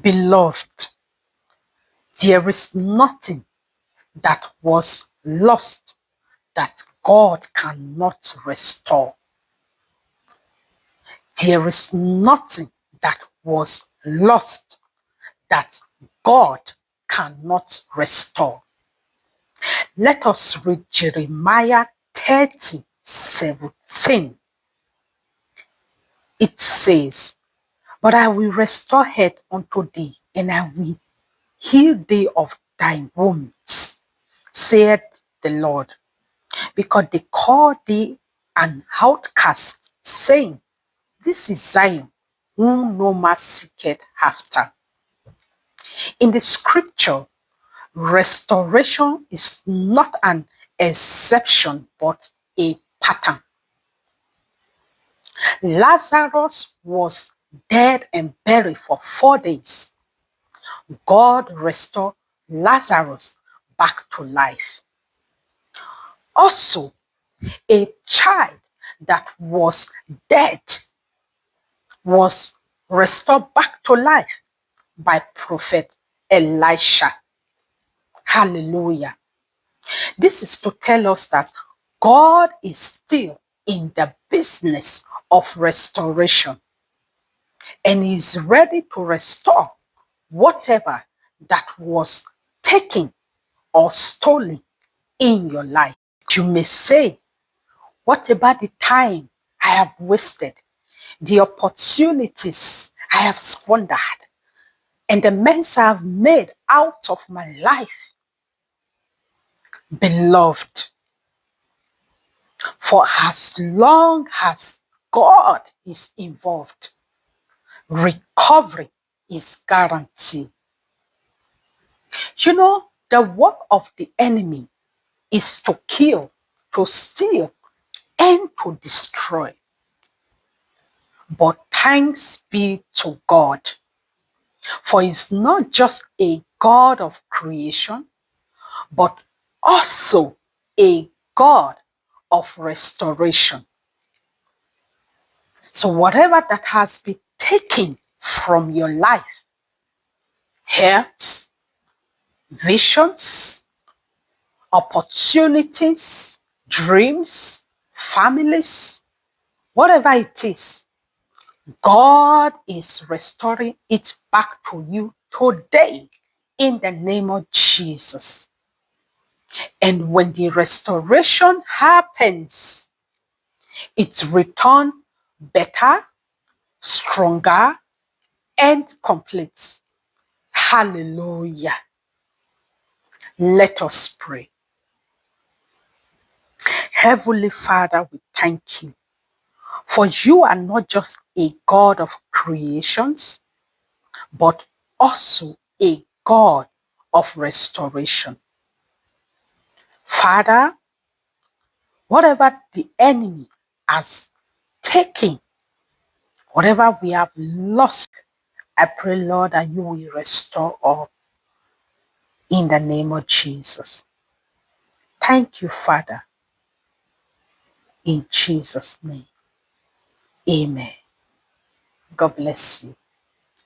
Beloved, there is nothing that was lost that God cannot restore. There is nothing that was lost that God cannot restore. Let us read Jeremiah 30:17. It says, "But I will restore health unto thee, and I will heal thee of thy wounds, saith the Lord, because they call thee an outcast, saying, This is Zion, whom no man seeketh after." In the scripture, restoration is not an exception, but a pattern. Lazarus was dead and buried for 4 days. God restored Lazarus back to life. Also, a child that was dead was restored back to life by Prophet Elisha. Hallelujah. This is to tell us that God is still in the business of restoration, and is ready to restore whatever that was taken or stolen in your life. You may say, what about the time I have wasted, the opportunities I have squandered, and the mess I have made out of my life? Beloved, for as long as God is involved, recovery is guaranteed. You know, the work of the enemy is to kill, to steal, and to destroy. But thanks be to God, for He's not just a God of creation, but also a God of restoration. So whatever that has been taken from your life, health, visions, opportunities, dreams, families, whatever it is, God is restoring it back to you today in the name of Jesus. And when the restoration happens, it's returned better, stronger, and complete. Hallelujah. Let us pray. Heavenly Father, we thank you, for you are not just a God of creations, but also a God of restoration. Father, whatever the enemy has taken, whatever we have lost, I pray, Lord, that you will restore all in the name of Jesus. Thank you, Father, in Jesus' name. Amen. God bless you.